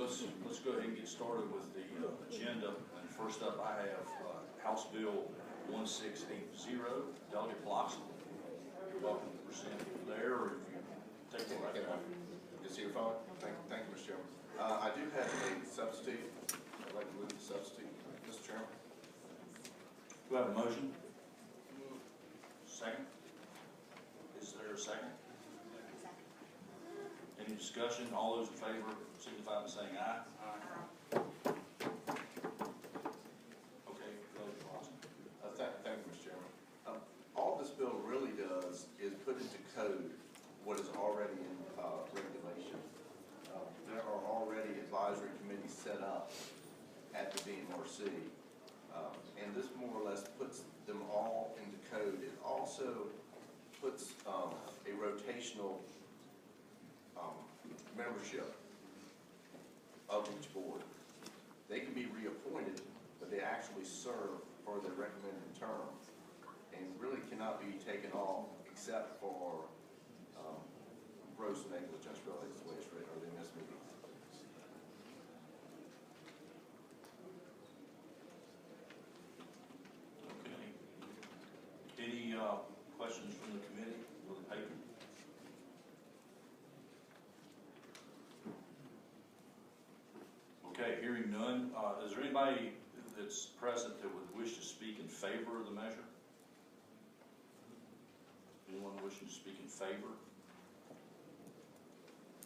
let's go ahead and get started with the agenda. And first up, I have House Bill 1680. Delegate Bloxham, you're welcome to present there, or if you take it right now. You see your phone? Thank you, Mr. Chairman. I do have a substitute. I'd like to move the substitute, Mr. Chairman. Do I have a motion? Second? Is there a second? Any discussion? All those in favor signify by saying aye. Aye. Okay, Delegate Bloxham. Thank you, Mr. Chairman. All this bill really does is put into code what is already in regulation. There are already advisory committees set up at the DMRC, and this more or less puts them all into code. It also puts a rotational membership of each board. They can be reappointed, but they actually serve for their recommended term and really cannot be taken off except for gross negligence, really, is the way it's written, or they miss meetings. Okay. Any questions from the committee or the patron? Okay, hearing none. Is there anybody that's present that would wish to speak in favor of the measure? Anyone wishing to speak in favor?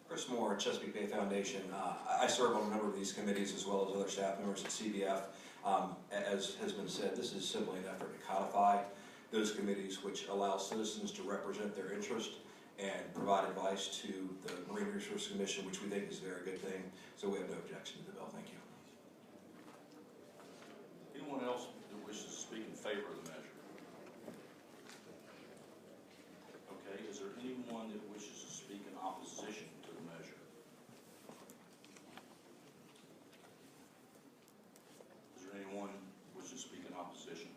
Chris Moore, Chesapeake Bay Foundation. I serve on a number of these committees as well as other staff members at CBF. As has been said, this is simply an effort to codify those committees, which allow citizens to represent their interest and provide advice to the Marine Resource Commission, which we think is a very good thing. So we have no objection to the bill. Thank you. Anyone else that wishes to speak in favor of the measure? Okay, is there anyone that wishes to speak in opposition to the measure? Is there anyone who wishes to speak in opposition?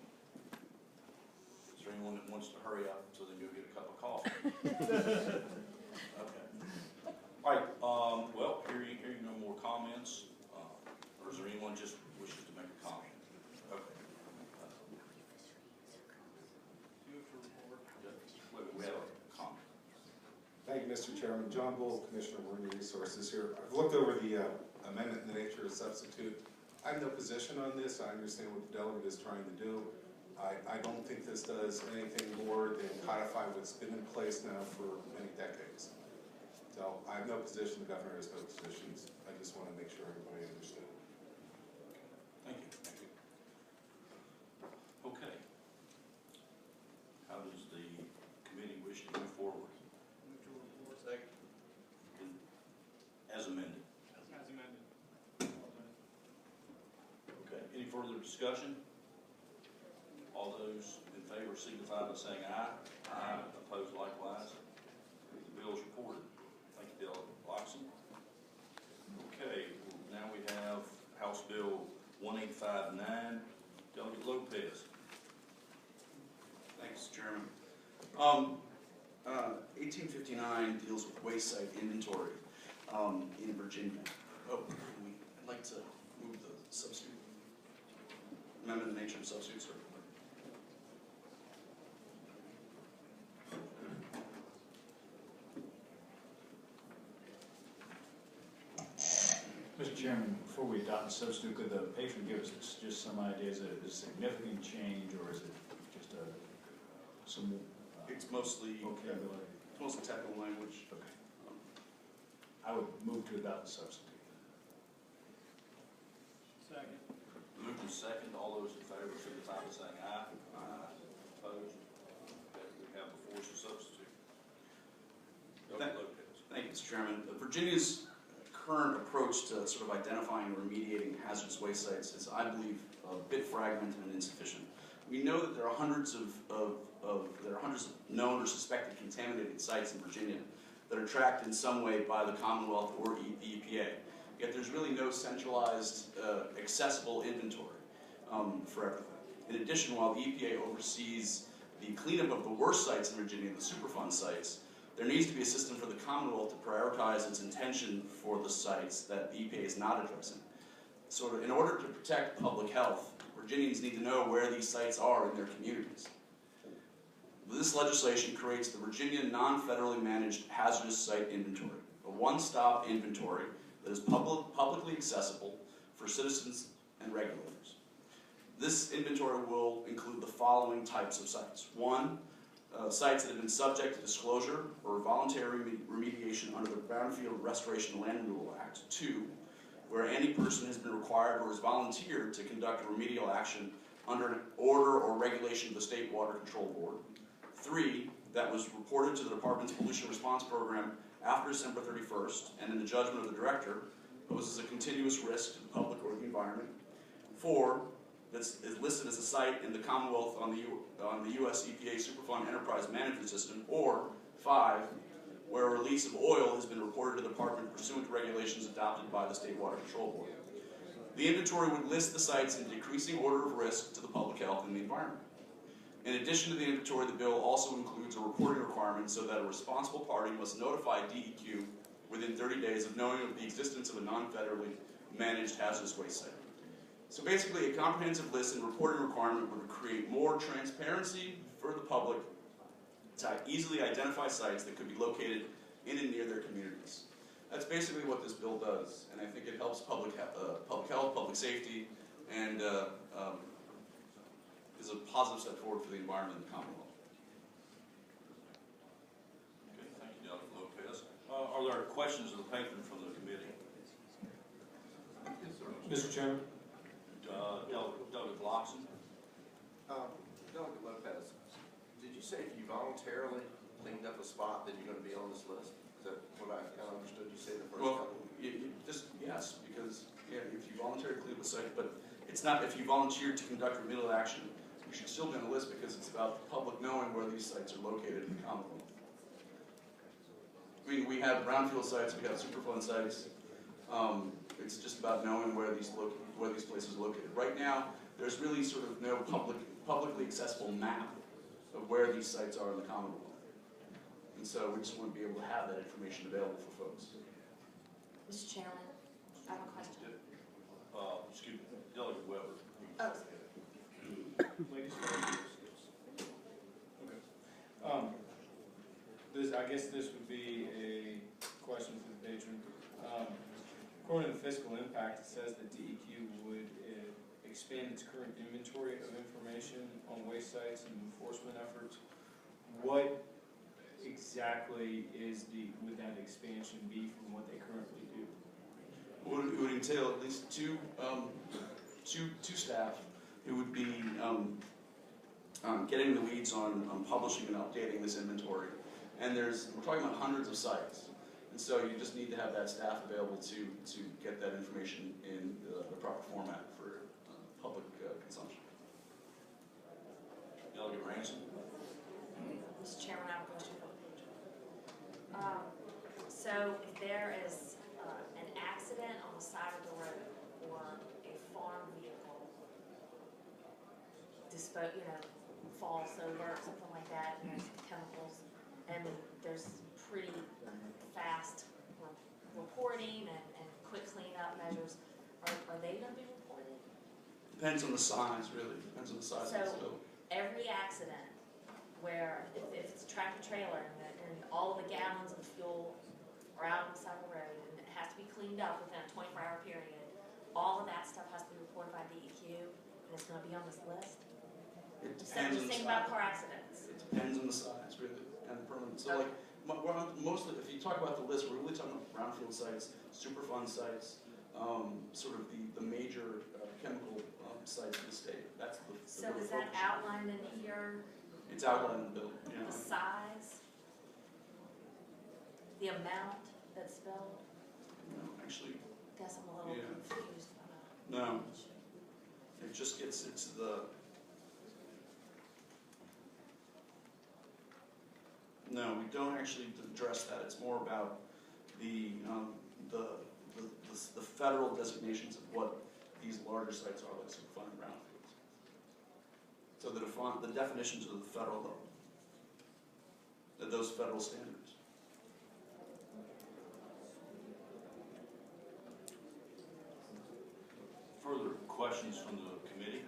Is there anyone that wants to hurry up so they can go get a cup of coffee? Okay. All right, well, hearing no more comments, or is there anyone just wishes to make a comment? Okay. We have a comment. Thank you, Mr. Chairman. John Bull, Commissioner of Marine Resources here. I've looked over the amendment in the nature of substitute. I have no position on this. I understand what the delegate is trying to do. I don't think this does anything more than codify what's been in place now for many decades. So I have no position. The governor has no positions. I just want to make sure everybody understood. Thank you. Thank you. Okay. How does the committee wish to move forward? Move to report. Second. As amended. As amended. Okay. Any further discussion? All those in favor signify by saying aye. Aye. Opposed likewise. The bill is reported. Thank you, Delegate Bloxham. Okay, now we have House Bill 1859. Delegate Lopez. Thanks, Chairman. 1859 deals with waste site inventory in Virginia. I'd like to move the substitute. Amendment in the nature of substitute, sir. Mr. Chairman, before we adopt the substitute, could the patron give us just some idea? Is it a significant change, or is it just some? It's mostly vocabulary. It's mostly technical language. Okay. I would move to adopt the substitute. Second. Moved and second. All those in favor signify by saying aye. Aye. Opposed? Okay, we have before us a substitute. Delegate Lopez. Thank you, Mr. Chairman. Virginia's current approach to sort of identifying and remediating hazardous waste sites is, I believe, a bit fragmented and insufficient. We know that there are hundreds of known or suspected contaminated sites in Virginia that are tracked in some way by the Commonwealth or the EPA. Yet there's really no centralized, accessible inventory for everything. In addition, while the EPA oversees the cleanup of the worst sites in Virginia, the Superfund sites, there needs to be a system for the Commonwealth to prioritize its intention for the sites that the EPA is not addressing. So in order to protect public health, Virginians need to know where these sites are in their communities. This legislation creates the Virginia Non-Federally Managed Hazardous Site Inventory, a one-stop inventory that is publicly accessible for citizens and regulators. This inventory will include the following types of sites. One, sites that have been subject to disclosure or voluntary remediation under the Brownfield Restoration Land Renewal Act. Two, where any person has been required or has volunteered to conduct a remedial action under an order or regulation of the State Water Control Board. Three, that was reported to the Department's Pollution Response Program after December 31st, and in the judgment of the Director, poses a continuous risk to the public or the environment. Four, that is listed as a site in the Commonwealth on the U.S. EPA Superfund Enterprise Management System. Or five, where a release of oil has been reported to the Department pursuant to regulations adopted by the State Water Control Board. The inventory would list the sites in decreasing order of risk to the public health and the environment. In addition to the inventory, the bill also includes a reporting requirement so that a responsible party must notify DEQ within 30 days of knowing of the existence of a non-federally managed hazardous waste site. So basically, a comprehensive list and reporting requirement would create more transparency for the public to easily identify sites that could be located in and near their communities. That's basically what this bill does, and I think it helps public health, public safety, and is a positive step forward for the environment and the Commonwealth. Okay, thank you, Delegate Lopez. Are there questions of the patron from the committee? Yes, sir. Mr. Chairman? Delegate Bloxham? Delegate Lopez, did you say if you voluntarily cleaned up a spot, then you're going to be on this list? Is that what I kind of understood you say the first Well, couple? yes, because if you voluntarily clean up a site, but it's not if you volunteered to conduct remedial action, you should still be on the list because it's about the public knowing where these sites are located in the Commonwealth. I mean, we have brownfield sites, we have Superfund sites. It's just about knowing where these places are located. Right now, there's really sort of no publicly accessible map of where these sites are in the Commonwealth. And so we just want to be able to have that information available for folks. Mr. Chairman, I have a question. Excuse me, Delegate Weber. Oh, Ladies first. Okay. I guess this would be a question for the patron. According to the fiscal impact, it says that DEQ would expand its current inventory of information on waste sites and enforcement efforts. What exactly would that expansion be from what they currently do? It would entail at least two staff. It would be getting in the weeds on publishing and updating this inventory. And we're talking about hundreds of sites. And so you just need to have that staff available to get that information in the proper format for public consumption. Delegate Ransom? Mr. Chairman, I have a question for the patron. So if there is an accident on the side of the road or a farm vehicle falls over or something like that, and there's chemicals, and there's pretty fast reporting and quick cleanup measures, are they going to be reported? Depends on the size, really. Depends on the size of the spill. Every accident where if it's a tractor trailer and all of the gallons of fuel are out on the side of the road and it has to be cleaned up within a 24-hour period, all of that stuff has to be reported by DEQ and it's going to be on this list? It Instead depends on of just the thinking size. about car accidents. It depends on the size, really, and the permanent. So, like, mostly, if you talk about the list, we're really talking about brownfield sites, Superfund sites, sort of the major chemical sites in the state. That's the So real is that focus. outlined in here? It's outlined in the bill. Yeah. The size? The amount that's spelled? No, actually, Guess I'm a little Yeah. confused about no. it. It just gets into the. No, we don't actually address that. It's more about the federal designations of what these larger sites are, like Superfund and brownfields. So the definitions of the federal level, those federal standards. questions from the committee?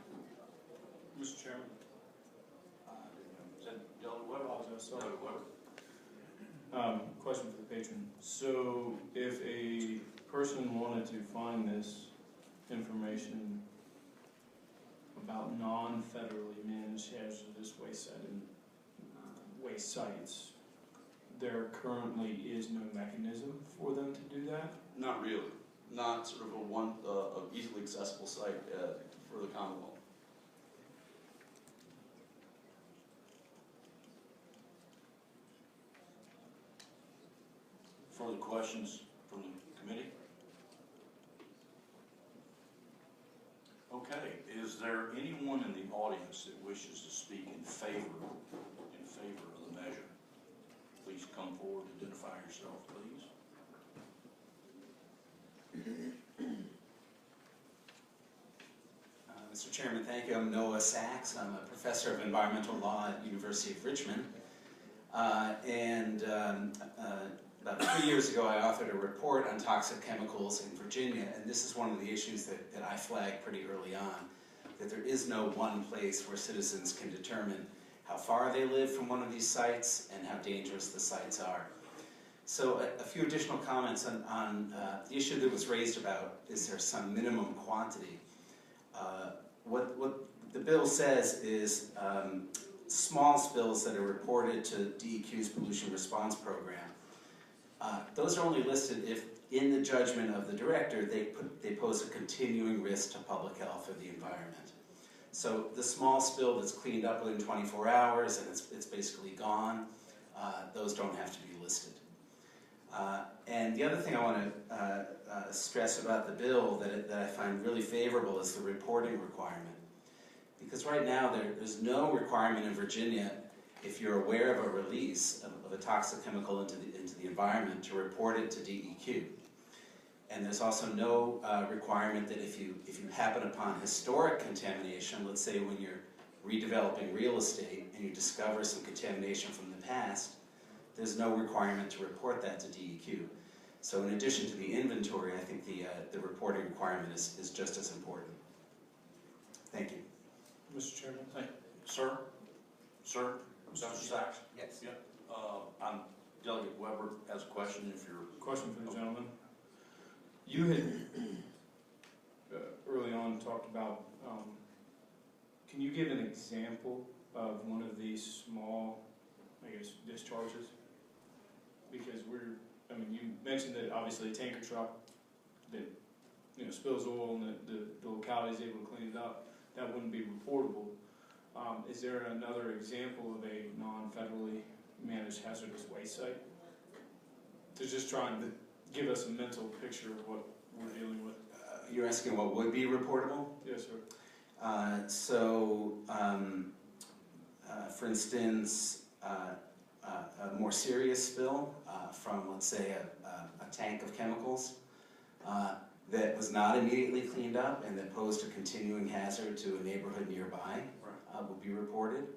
Mr. Chairman. Is that Delegate Weber? Sorry. Delegate Weber. Question for the patron. So if a person wanted to find this information about non-federally managed hazardous waste waste sites, there currently is no mechanism for them to do that? Not really. Not sort of a easily accessible site for the Commonwealth. Further questions from the committee? Okay, is there anyone in the audience that wishes to speak in favor of the measure? Please come forward, identify yourself, please. Mr. Chairman, thank you. I'm Noah Sachs. I'm a professor of environmental law at University of Richmond. About 3 years ago, I authored a report on toxic chemicals in Virginia, and this is one of the issues that I flagged pretty early on, that there is no one place where citizens can determine how far they live from one of these sites and how dangerous the sites are. So a few additional comments on the issue that was raised about, is there some minimum quantity? What the bill says is small spills that are reported to DEQ's pollution response program. Those are only listed if, in the judgment of the director, they pose a continuing risk to public health or the environment. So the small spill that's cleaned up within 24 hours and it's basically gone, those don't have to be listed. And the other thing I want to stress about the bill that I find really favorable is the reporting requirement. Because right now there's no requirement in Virginia, if you're aware of a release of a toxic chemical into the environment, to report it to DEQ. And there's also no requirement that if you happen upon historic contamination, let's say when you're redeveloping real estate and you discover some contamination from the past, there's no requirement to report that to DEQ. So in addition to the inventory, I think the reporting requirement is just as important. Thank you. Mr. Chairman? Thank you. Sir? Sir? Dr. Sachs? Yes. Yeah. I'm Delegate Weber has a question if you're... Question for the gentleman. You had early on talked about, can you give an example of one of these small, I guess, discharges? Because you mentioned that obviously a tanker truck that, spills oil and the locality is able to clean it up, that wouldn't be reportable. Is there another example of a non-federally managed hazardous waste site? To just trying to give us a mental picture of what we're dealing with. You're asking what would be reportable? Yes, sir. For instance, a more serious spill from, let's say, a tank of chemicals that was not immediately cleaned up and that posed a continuing hazard to a neighborhood nearby will be reported.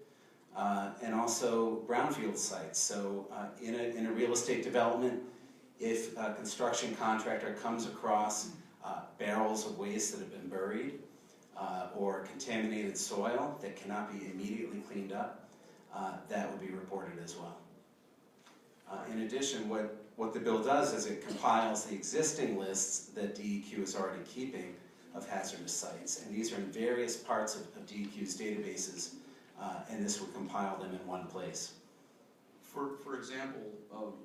And also brownfield sites. So in a real estate development, if a construction contractor comes across barrels of waste that have been buried or contaminated soil that cannot be immediately cleaned up, that would be reported as well. In addition, what the bill does is it compiles the existing lists that DEQ is already keeping of hazardous sites. And these are in various parts of DEQ's databases, and this would compile them in one place. For example,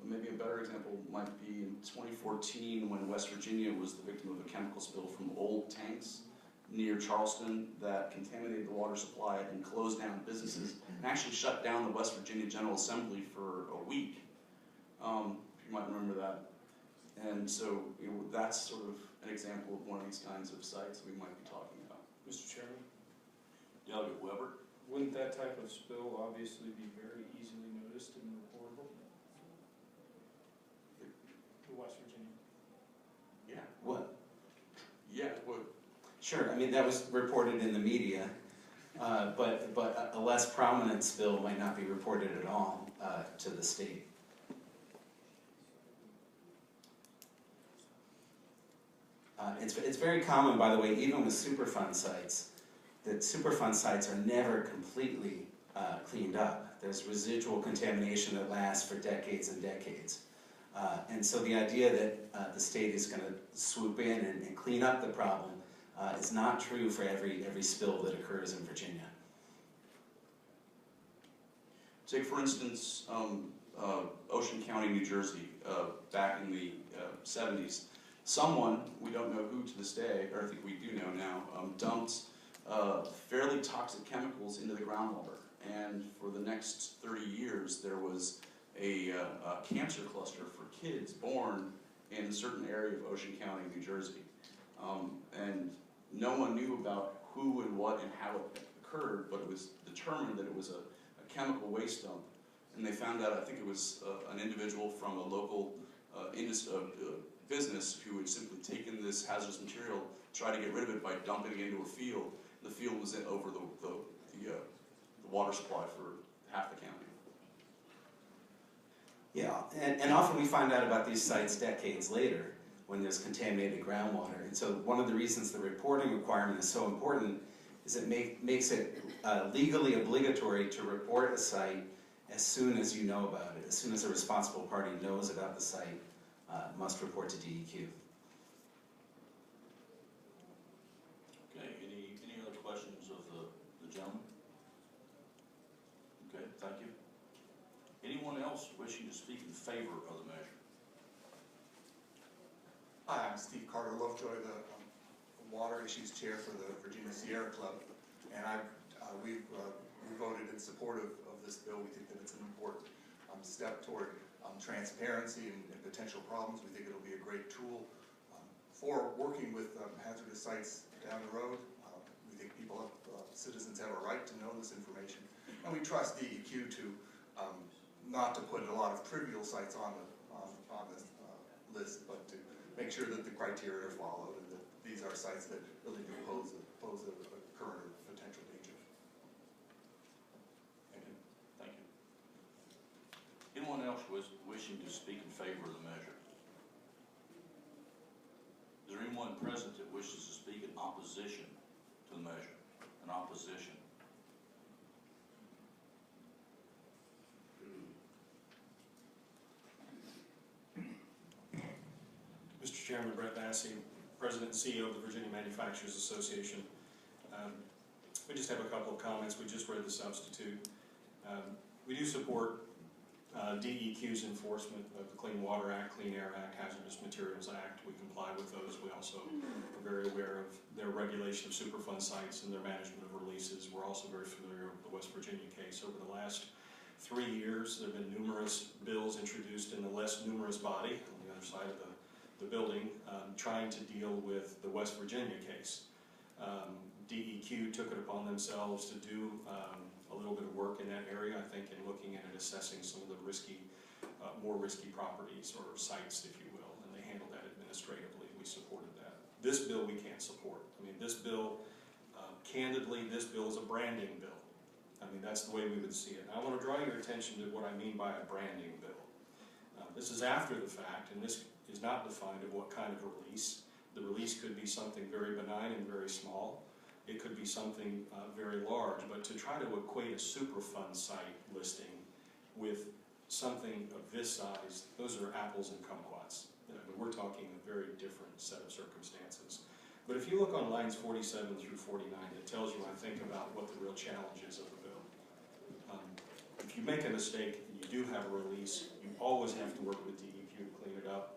maybe a better example might be in 2014 when West Virginia was the victim of a chemical spill from old tanks near Charleston that contaminated the water supply and closed down businesses and actually shut down the West Virginia General Assembly for a week. You might remember that. And so that's sort of an example of one of these kinds of sites we might be talking about. Mr. Chairman? Delegate Weber? Wouldn't that type of spill obviously be very easily noticed and reportable? To West Virginia? Yeah. What? Yeah, it would. Sure, I mean, that was reported in the media, but a less prominent spill might not be reported at all to the state. It's very common, by the way, even with Superfund sites, that Superfund sites are never completely cleaned up. There's residual contamination that lasts for decades and decades. And so the idea that the state is going to swoop in and clean up the problem is not true for every spill that occurs in Virginia. Take, for instance, Ocean County, New Jersey, back in the 70s. Someone, we don't know who to this day, or I think we do know now, dumped fairly toxic chemicals into the groundwater. And for the next 30 years, there was a cancer cluster for kids born in a certain area of Ocean County, New Jersey. And no one knew about who and what and how it occurred, but it was determined that it was a chemical waste dump. And they found out, I think it was an individual from a local business who had simply taken this hazardous material, tried to get rid of it by dumping it into a field. The field was over the water supply for half the county. Yeah, and often we find out about these sites decades later when there's contaminated groundwater. And so one of the reasons the reporting requirement is so important is it makes it legally obligatory to report a site as soon as you know about it. As soon as a responsible party knows about the site, must report to DEQ. Okay, any other questions of the gentleman? Okay, thank you. Anyone else wishing to speak in favor of the measure? Hi, I'm Steve Carter Lovejoy, the Water Issues Chair for the Virginia Sierra Club, and we voted in support of this bill. We think that it's an important step toward transparency and potential problems. We think it'll be a great tool for working with hazardous sites down the road. We think citizens have a right to know this information, and we trust DEQ to not to put a lot of trivial sites on this list, but to make sure that the criteria are followed and that these are sites that really do pose a current or potential danger. Thank you. Thank you. Anyone else wishing to speak in favor of the measure? Is there anyone present that wishes to speak in opposition to the measure? In opposition? Mr. Chairman, Brett Bassey, President and CEO of the Virginia Manufacturers Association. We just have a couple of comments. We just read the substitute. We do support DEQ's enforcement of the Clean Water Act, Clean Air Act, Hazardous Materials Act. We comply with those. We also are very aware of their regulation of Superfund sites and their management of releases. We're also very familiar with the West Virginia case. Over the last 3 years, there have been numerous bills introduced in the less numerous body on the other side of the building, trying to deal with the West Virginia case. DEQ took it upon themselves to do a little bit of work in that area, I think, in looking at it, assessing some of the more risky properties or sites, if you will, and they handled that administratively. We supported that. This bill we can't support. I mean, this bill, candidly, this bill is a branding bill. I mean, that's the way we would see it. And I want to draw your attention to what I mean by a branding bill. This is after the fact, and this is not defined of what kind of release. The release could be something very benign and very small. It could be something very large, but to try to equate a Superfund site listing with something of this size, those are apples and kumquats. We're talking a very different set of circumstances. But if you look on lines 47 through 49, it tells you, I think, about what the real challenge is of the bill. If you make a mistake and you do have a release, you always have to work with DEQ to clean it up.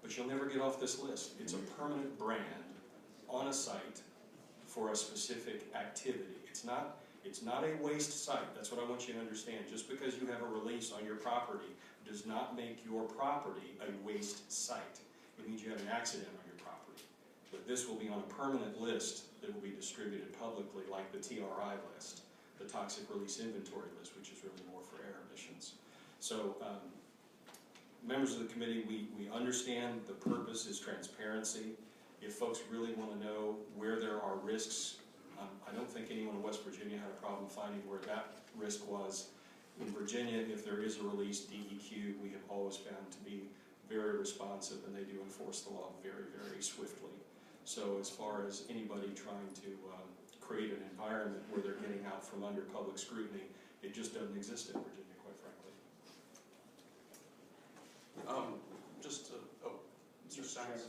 But you'll never get off this list. It's a permanent brand on a site for a specific activity. It's not a waste site. That's what I want you to understand. Just because you have a release on your property does not make your property a waste site. It means you had an accident on your property. But this will be on a permanent list that will be distributed publicly, like the TRI list, the Toxic Release Inventory list, which is really more for air emissions. So, members of the committee, we understand the purpose is transparency. If folks really want to know where there are risks, I don't think anyone in West Virginia had a problem finding where that risk was. In Virginia, if there is a release, DEQ, we have always found to be very responsive, and they do enforce the law very, very swiftly. So as far as anybody trying to create an environment where they're getting out from under public scrutiny, it just doesn't exist in Virginia, quite frankly. Mr. Sachs.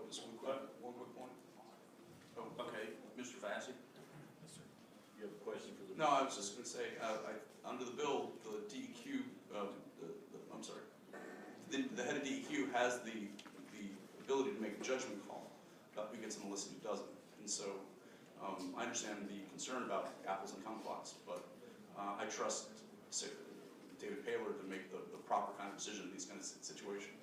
Just one quick point. Oh, okay, Mr. Vassy? You have a question for the? No, I was just gonna say, under the bill, the DEQ, I'm sorry, the head of DEQ has the ability to make a judgment call about who gets on the list and who doesn't. And so, I understand the concern about apples and kumquats, but I trust David Paylor to make the proper kind of decision in these kind of situations.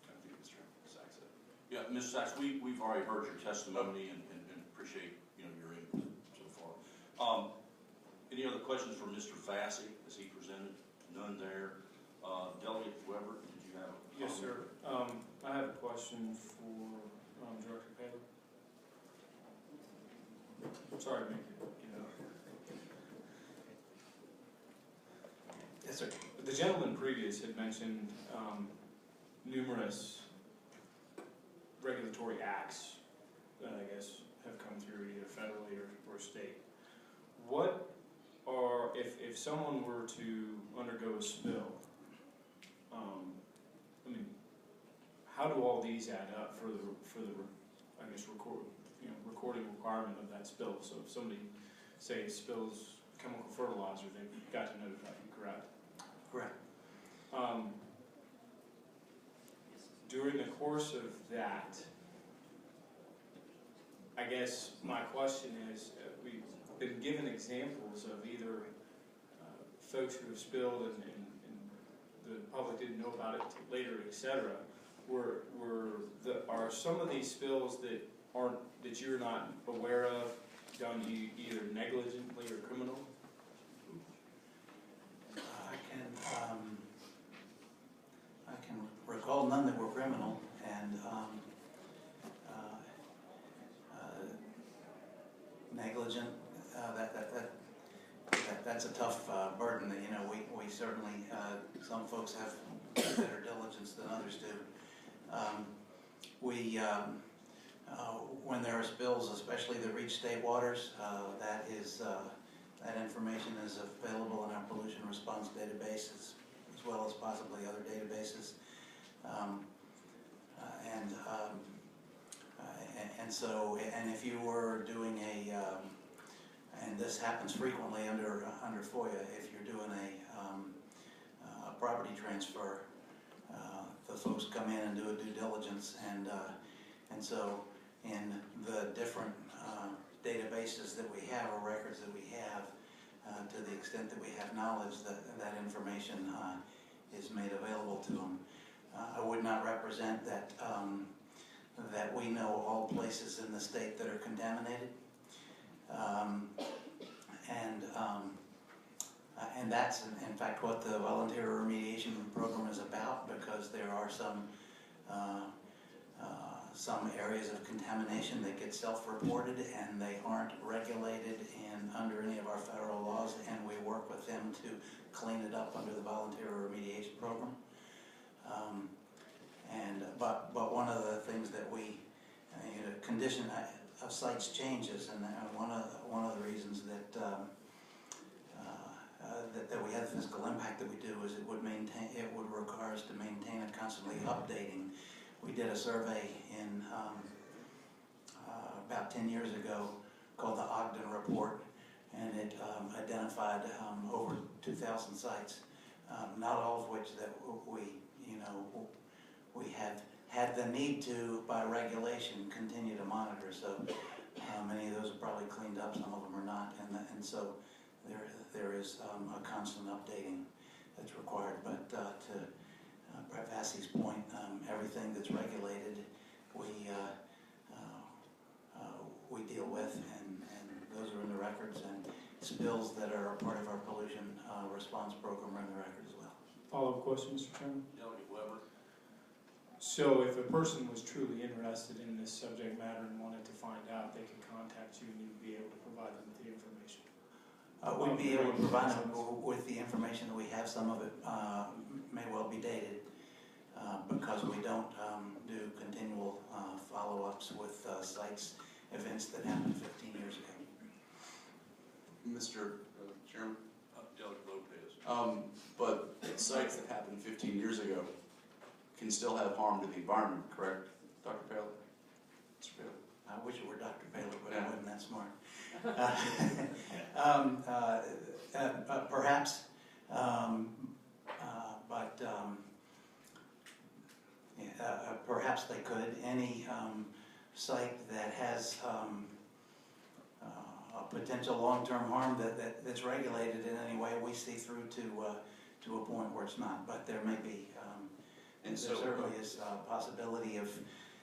I think Mr. Sachs said. Yeah, Mr. Sachs, we've already heard your testimony and appreciate, your input so far. Any other questions for Mr. Vassy as he presented? None there. Delegate Weber, did you have a comment? Yes, sir. I have a question for Director Paylor. I'm sorry to make you get up. Yes, sir. The gentleman previous had mentioned numerous regulatory acts that I guess have come through either federally or state. What are, if someone were to undergo a spill, I mean, how do all these add up for the I guess recording requirement of that spill? So if somebody, say, spills chemical fertilizer, they've got to notify you, correct? Correct. During the course of that, I guess my question is, we've been given examples of either folks who have spilled and the public didn't know about it till later, etc. Are some of these spills that you're not aware of done either negligently or criminal? I can recall none that were criminal, and negligent. That's a tough burden. That we certainly some folks have better diligence than others do. When there are spills, especially that reach state waters, that information is available in our pollution response database, as well as possibly other databases. And if you were doing and this happens frequently under FOIA, if you're doing a property transfer, the folks come in and do a due diligence, and so in the different databases that we have, or records that we have, to the extent that we have knowledge that information is made available to them. I would not represent that we know all places in the state that are contaminated, and that's in fact what the volunteer remediation program is about, because there are some areas of contamination that get self-reported and they aren't regulated under any of our federal laws, and we work with them to clean it up under the volunteer remediation program. But one of the things that condition of sites changes, and one of the reasons that we have the physical impact that we do is it would require us to maintain and constantly updating. We did a survey in about 10 years ago called the Ogden Report, and it identified over 2,000 sites, not all of which that we have had the need to, by regulation, continue to monitor. So many of those are probably cleaned up, some of them are not, and so there is a constant updating that's required. But to Brett Vassy's point, everything that's regulated, we deal with, and those are in the records, and spills that are a part of our pollution response program are in the record as well. Follow-up question, Mr. Chairman? Delegate Weber. So if a person was truly interested in this subject matter and wanted to find out, they could contact you and you'd be able to provide them with the information? We'd be able to provide them with the information that we have. Some of it may well be dated because we don't do continual follow-ups with sites, events that happened 15 years ago. Mr. Chairman? Delegate Lopez. But sites that happened 15 years ago can still have harm to the environment, correct, Dr. Paler? Mr. Paler? I wish it were Dr. Baylor, but Yeah. I wasn't that smart. Perhaps, but perhaps they could. Any site that has a potential long-term harm that's regulated in any way, we see through to a point where it's not. But there may be, And there so, certainly is a possibility of.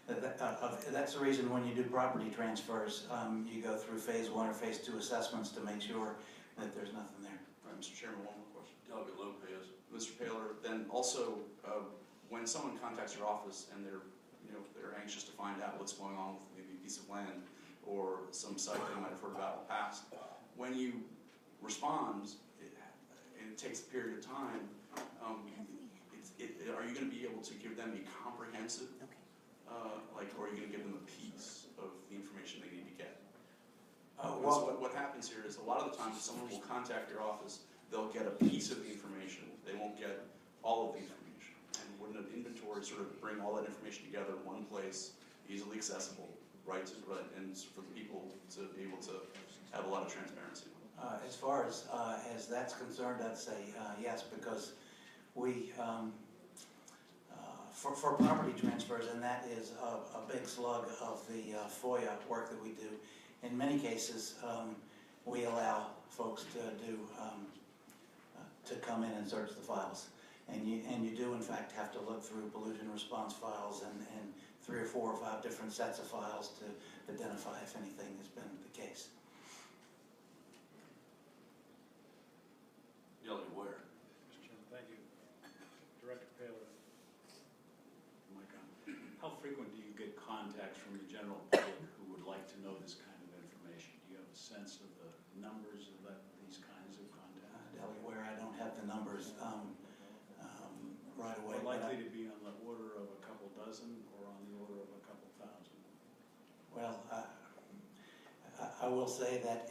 That's the reason when you do property transfers, you go through phase 1 or phase 2 assessments to make sure that there's nothing there. All right, Mr. Chairman, one more question. Delegate Lopez. Mr. Paler, then also, when someone contacts your office and they're anxious to find out what's going on with maybe a piece of land or some site they might have heard about in the past, when you respond, and it takes a period of time, are you going to be able to give them a comprehensive, or are you going to give them a piece of the information they need to get? What happens here is a lot of the times someone will contact your office, they'll get a piece of the information, they won't get all of the information. And wouldn't an inventory sort of bring all that information together in one place, easily accessible, and for the people to be able to have a lot of transparency? As far as that's concerned, I'd say yes, because we, for property transfers, and that is a big slug of the FOIA work that we do. In many cases, we allow folks to come in and search the files, and you do in fact have to look through pollution response files and 3 or 4 or 5 different sets of files to identify if anything has been the case. Delegate Ware. Mr. Chairman, thank you. Director Paler. How frequent do you get contacts from the general public who would like to know this kind of information? Do you have a sense of the numbers of these kinds of contacts? Delegate Ware, I don't have the numbers right away. Are likely to be on the order of a couple dozen or on the order of a couple thousand? Well, I will say that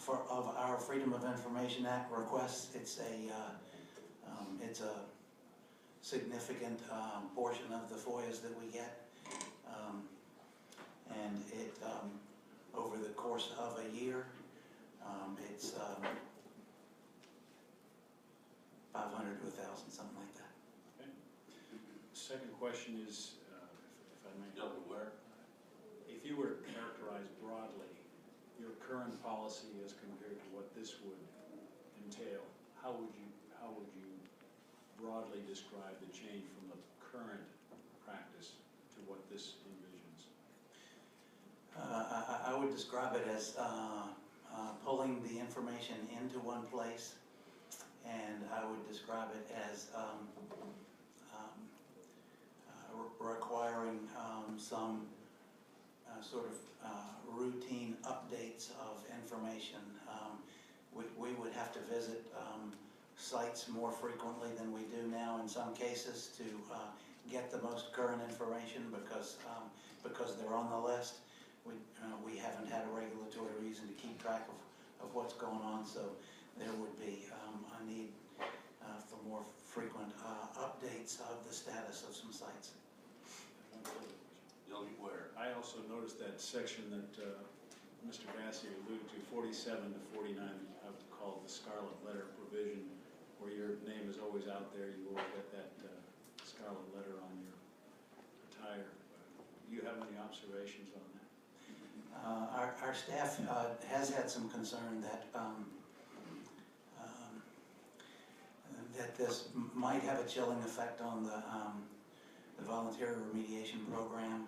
of our Freedom of Information Act requests, it's a significant portion of the FOIAs that we get, and it over the course of a year, it's 500 to 1,000, something like that. Okay. Second question is, if I may. Delegate Ware. If you were to characterize broadly your current policy as compared to what this would entail, how would you broadly describe the change from the current practice to what this envisions? I would describe it as pulling the information into one place, and I would describe it as requiring some sort of routine updates of information. We would have to visit sites more frequently than we do now in some cases to get the most current information because they're on the list. We haven't had a regulatory reason to keep track of what's going on, so there would be a need for more frequent updates of the status of some sites. Delegate Ware. I also noticed that section that Mr. Vassy alluded to, 47 to 49, I would call the scarlet letter provision, where your name is always out there. You always get that scarlet letter on your attire. Do you have any observations on that? Our staff has had some concern that that this might have a chilling effect on the voluntary remediation program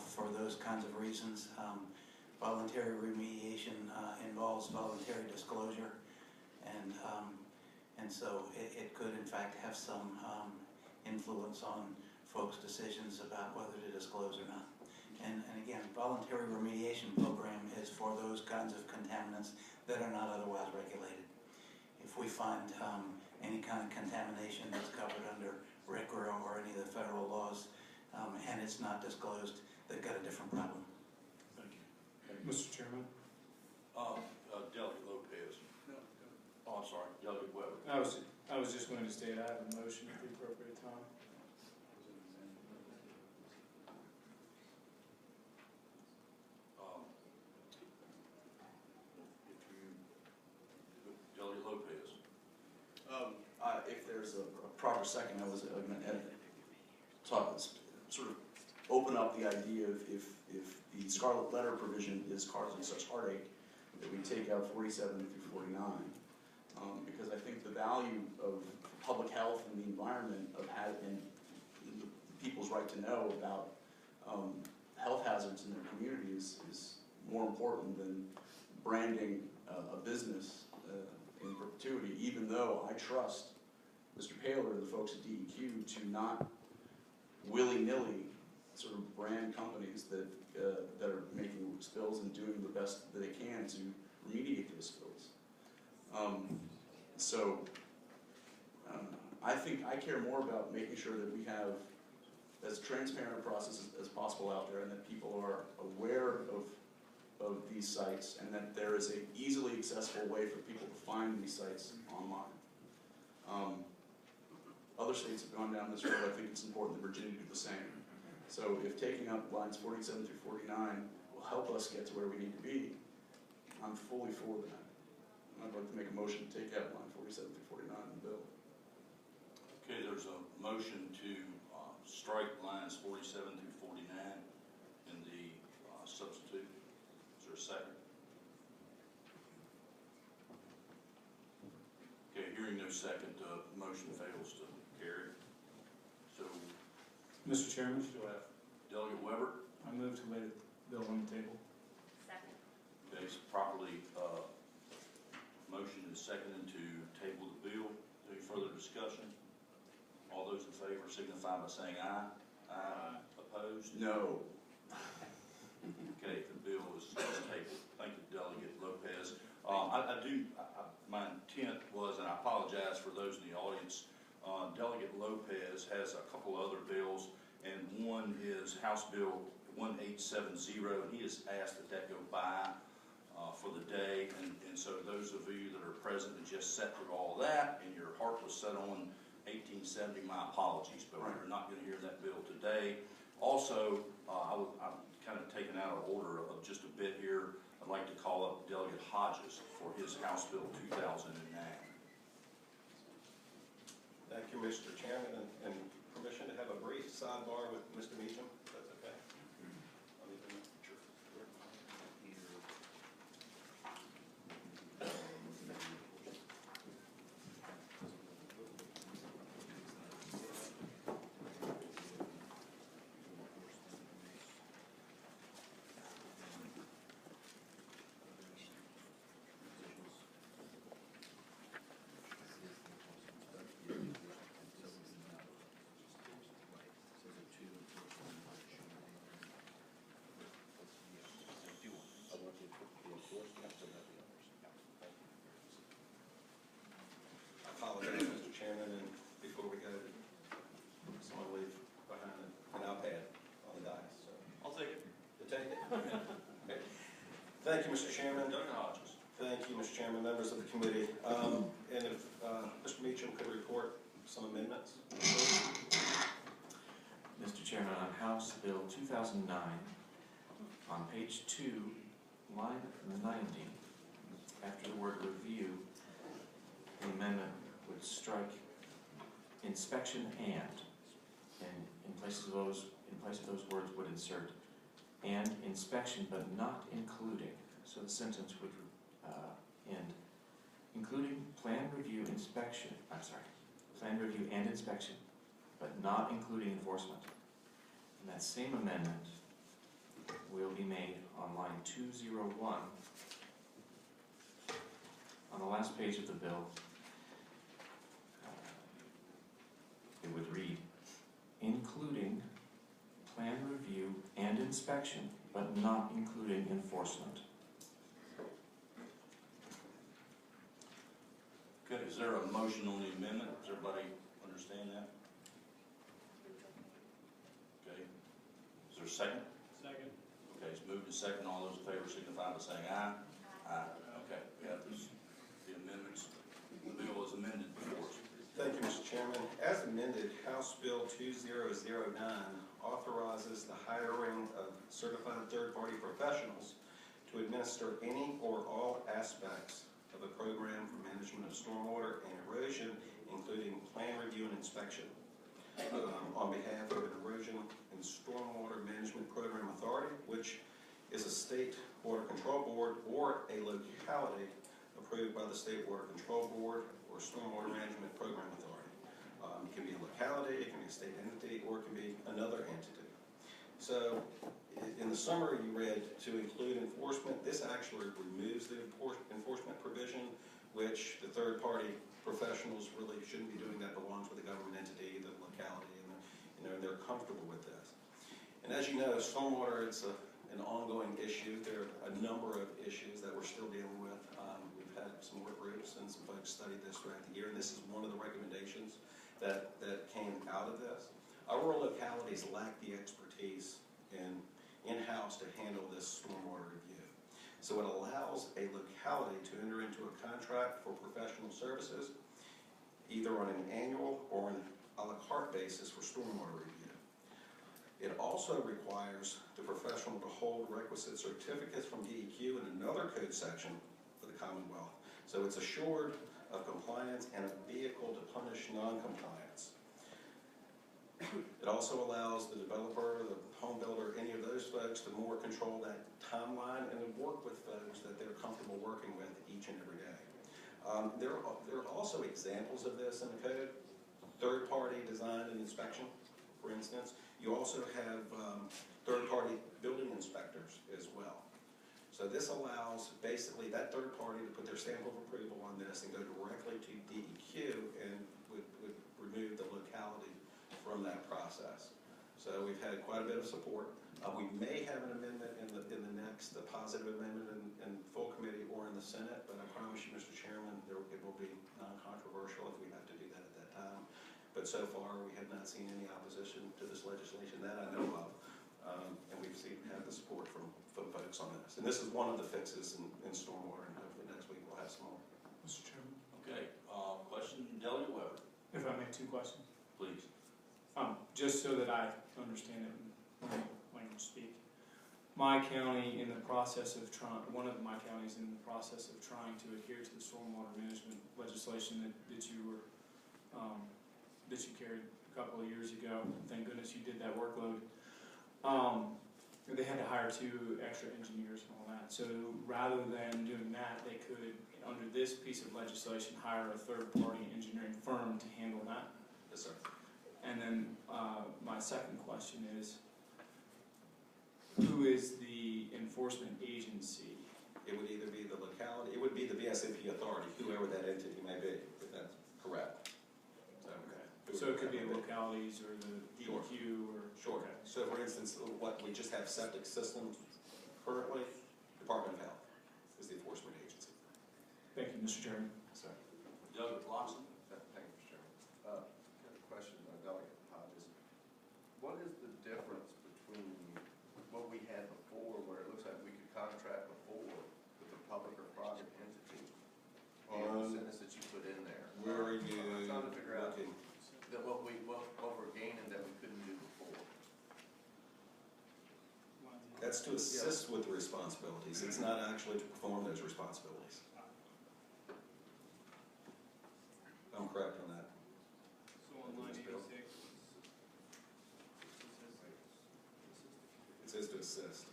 for those kinds of reasons. Voluntary remediation involves voluntary disclosure, and so it could in fact have some influence on folks' decisions about whether to disclose or not. And again, voluntary remediation program is for those kinds of contaminants that are not otherwise regulated. If we find any kind of contamination that's covered under RCRA or any of the federal laws, and it's not disclosed, they've got a different problem. Thank you. Mr. Chairman? Delegate Lopez. Oh, I'm sorry, Delegate Weber. I was just going to state I have a motion at the appropriate time. Delegate Lopez. If there's a proper second, I was going to talk, sort of open up the idea of if the scarlet letter provision is causing such heartache, that we take out 47 through 49. Because I think the value of public health and the environment of having the people's right to know about health hazards in their community is more important than branding a business in perpetuity, even though I trust Mr. Paler and the folks at DEQ to not willy-nilly sort of brand companies that are making spills and doing the best that they can to remediate those spills. I think I care more about making sure that we have as transparent a process as possible out there, and that people are aware of these sites, and that there is a easily accessible way for people to find these sites online. Other states have gone down this road. I think it's important that Virginia do the same. So if taking out lines 47 through 49 will help us get to where we need to be, I'm fully for that. I'd like to make a motion to take out line 47 through 49 in the bill. Okay, there's a motion to strike lines 47 through 49 in the substitute. Is there a second? Okay, hearing no second, motion fails to carry. So, Mr. Chairman, still have Delegate Weber. I move to lay the bill on the table. Second. Okay, it's properly motion is seconded to table the bill. Any further discussion? All those in favor signify by saying aye. Aye. Opposed? No. Okay, the bill is tabled. Thank you, Delegate Lopez. My intent was, and I apologize for those in the audience, Delegate Lopez has a couple other bills, and one is House Bill 1870, and he has asked that go by for the day, and so those of you that are present and just sat through all that, and your heart was set on 1870, my apologies, but we're not going to hear that bill today. Also, I'm kind of taken out of order of just a bit here. I'd like to call up Delegate Hodges for his House Bill 2009. Thank you, Mr. Chairman, and permission to have a brief sidebar with Mr. Meacham, if that's okay? I apologize, Mr. Chairman, and before we go, someone leave behind an iPad on the dais, so. I'll take it. You take it? Okay. Thank you, Mr. Chairman. Delegate Hodges. Thank you, Mr. Chairman, members of the committee. And if Mr. Meacham could report some amendments. Mr. Chairman, on House Bill 2009, on page 2, line 90, after the word review, the amendment would strike inspection and in place of those words would insert and inspection but not including. So the sentence would end including plan review and inspection, but not including enforcement. And that same amendment will be made on line 201 on the last page of the bill. It would read, including plan review and and inspection, but not including enforcement. Okay, is there a motion on the amendment? Does everybody understand that? Okay, is there a second? Second. Okay, it's moved to second. All those in favor signify by saying aye. Aye. Okay, we have the amendments. The bill is amended before us. Thank you, Mr. Chairman. As amended, House Bill 2009 authorizes the hiring of certified third-party professionals to administer any or all aspects of a program for management of stormwater and erosion, including plan review and inspection, on behalf of an erosion and stormwater management program authority, which is a state water control board or a locality approved by the State Water Control Board or Stormwater Management Program Authority. It can be a locality, it can be a state entity, or it can be another entity. So, in the summary you read, to include enforcement, this actually removes the enforcement provision, which the third-party professionals really shouldn't be doing. That belongs with the government entity, the locality, and they're comfortable with this. And as you know, stormwater, it's an ongoing issue. There are a number of issues that we're still dealing with. We've had some work groups and some folks studied this throughout the year, and this is one of the recommendations that came out of this. Our rural localities lack the expertise in-house to handle this stormwater review. So it allows a locality to enter into a contract for professional services, either on an annual or an a la carte basis for stormwater review. It also requires the professional to hold requisite certificates from DEQ and another code section for the Commonwealth. So it's assured of compliance and a vehicle to punish non-compliance. It also allows the developer, the home builder, any of those folks to more control that timeline and to work with folks that they're comfortable working with each and every day. There are also examples of this in the code. Third-party design and inspection, for instance. You also have third-party building inspectors as well. So this allows basically that third party to put their stamp of approval on this and go directly to DEQ and would remove the locality from that process. So we've had quite a bit of support. We may have an amendment in the next, a positive amendment in full committee or in the Senate, but I promise you, Mr. Chairman, it will be non-controversial if we have to do that at that time. But so far, we have not seen any opposition to this legislation that I know of. And we've had the support from folks on this. And this is one of the fixes in stormwater, and hopefully next week we'll have some more. Mr. Chairman, Okay, question, Delegate Weber, if I may, 2 questions. please. Just so that I understand it when you speak. My county in the process of one of my counties in the process of trying to adhere to the stormwater management legislation that you were, that you carried a couple of years ago. Thank goodness you did that workload. They had to hire 2 extra engineers and all that. So rather than doing that, they could, under this piece of legislation, hire a third-party engineering firm to handle that. Yes, sir. And then my second question is, who is the enforcement agency? It would either be the locality, it would be the VSMP authority, whoever that entity may be, if that's correct. So it could be localities or the DEQ or? Sure. Okay. So for instance, what we just have septic systems currently, Department of Health is the enforcement agency. Thank you, Mr. Chairman. Sorry. Delegate Lawson? Thank you, Mr. Chairman. Got a question, Delegate Hodges. What is the difference between what we had before, where it looks like we could contract before with a public or private entity, and the sentence that you put in there? Where are you? I'm trying to figure out looking? that what we're gaining that we couldn't do before. That's to assist with the responsibilities. It's not actually to perform those responsibilities. I'm correct on that. So on line 86. It says to assist.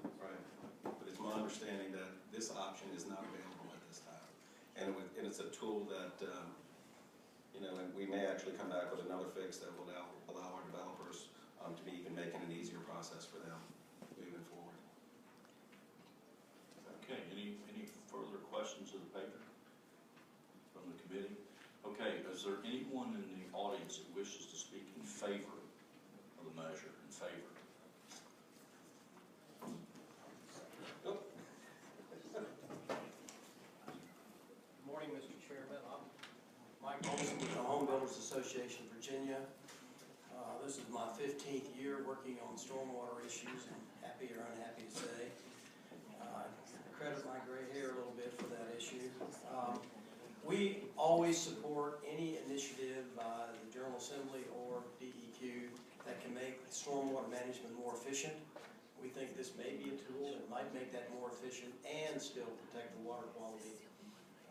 Right. But it's my understanding that this option is not available at this time. And it's a tool that, and we may actually come back with another fix that will allow our developers to be even making an easier process for them moving forward. Okay, any further questions of the paper from the committee? Okay, is there anyone in the audience that wishes to speak in favor of the measure, in favor? Stormwaters Association of Virginia. This is my 15th year working on stormwater issues, and happy or unhappy to say. Credit my gray hair a little bit for that issue. We always support any initiative by the General Assembly or DEQ that can make stormwater management more efficient. We think this may be a tool that might make that more efficient and still protect the water quality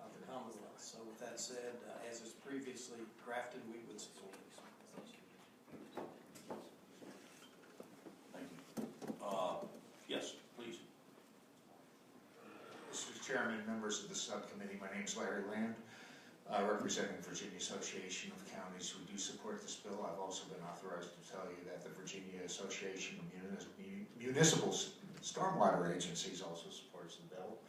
of the Commonwealth. So with that said, as is previously crafted, we would support this. Thank you. Yes, please. Mr. Chairman, members of the subcommittee, my name is Larry Land, representing Virginia Association of Counties. We do support this bill. I've also been authorized to tell you that the Virginia Association of Municipal Stormwater Agencies also supports the bill.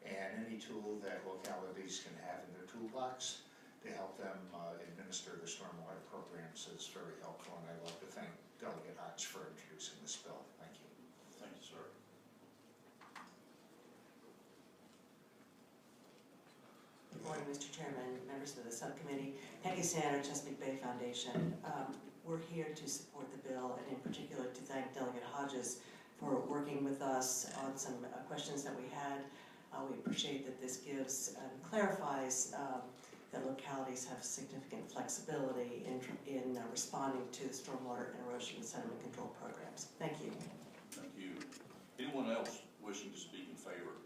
And any tool that localities can have in their toolbox to help them administer their stormwater programs is very helpful. And I'd like to thank Delegate Hodge for introducing this bill. Thank you. Thank you, sir. Good morning, Mr. Chairman, members of the subcommittee. Peggy Sander, Chesapeake Bay Foundation. We're here to support the bill, and in particular to thank Delegate Hodges for working with us on some questions that we had. We appreciate that this gives and clarifies that localities have significant flexibility in responding to the stormwater and erosion and sediment control programs. Thank you. Thank you. Anyone else wishing to speak in favor?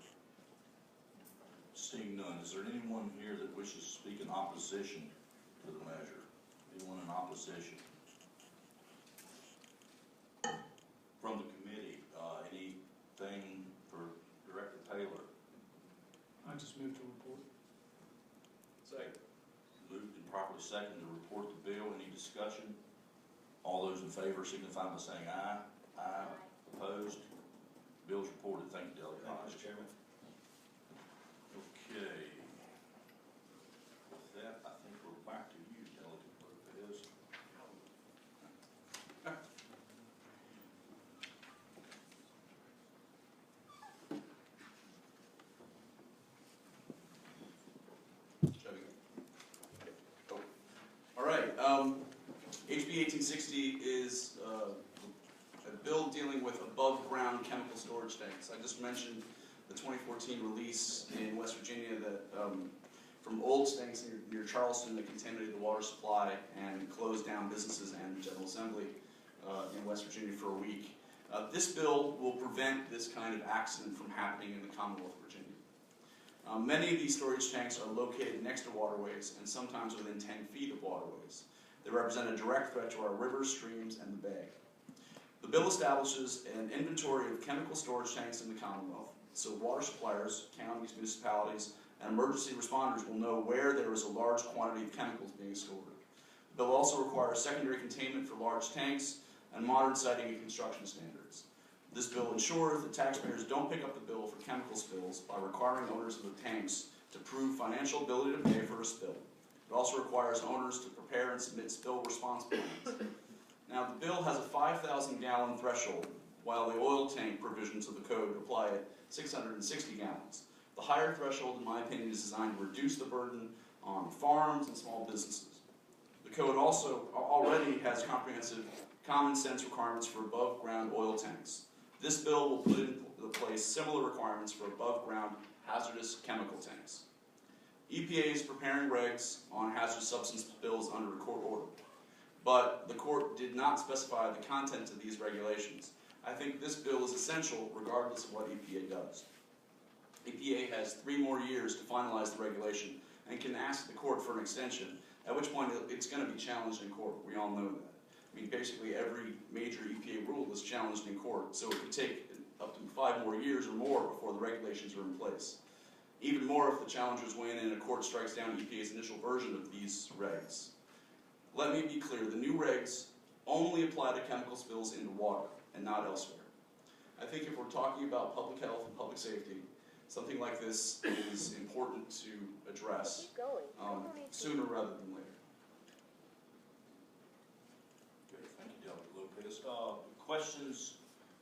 Seeing none, is there anyone here that wishes to speak in opposition to the measure? Anyone in opposition? From the committee, anything for Director Taylor? I just moved to report. Second. Moved and properly seconded to report the bill. Any discussion? All those in favor signify by saying aye. Aye. Opposed? Bill's reported. Thank you, Delegate Hodge. Mr. Chairman. Okay. With that, I think we're back to you, Delegate Lopez. All right, HB 1860 is a bill dealing with above-ground chemical storage tanks. I just mentioned the 2014 release in West Virginia that from old tanks near Charleston that contaminated the water supply and closed down businesses and the General Assembly in West Virginia for a week. This bill will prevent this kind of accident from happening in the Commonwealth of Virginia. Many of these storage tanks are located next to waterways and sometimes within 10 feet of waterways. They represent a direct threat to our rivers, streams, and the bay. The bill establishes an inventory of chemical storage tanks in the Commonwealth, so water suppliers, counties, municipalities, and emergency responders will know where there is a large quantity of chemicals being stored. The bill also requires secondary containment for large tanks and modern siting and construction standards. This bill ensures that taxpayers don't pick up the bill for chemical spills by requiring owners of the tanks to prove financial ability to pay for a spill. It also requires owners to prepare and submit spill response plans. Now, the bill has a 5,000-gallon threshold, while the oil tank provisions of the code apply at 660 gallons. The higher threshold, in my opinion, is designed to reduce the burden on farms and small businesses. The code also already has comprehensive common sense requirements for above-ground oil tanks. This bill will put into place similar requirements for above-ground hazardous chemical tanks. EPA is preparing regs on hazardous substance spills under a court order, but the court did not specify the content of these regulations. I think this bill is essential regardless of what EPA does. EPA has 3 more years to finalize the regulation and can ask the court for an extension, at which point it's going to be challenged in court. We all know that. I mean, basically every major EPA rule is challenged in court, so it could take up to 5 more years or more before the regulations are in place. Even more if the challengers win and a court strikes down EPA's initial version of these regs. Let me be clear, the new regs only apply to chemical spills into water and not elsewhere. I think if we're talking about public health and public safety, something like this is important to address sooner rather than later. Thank you, Delegate Lopez. Questions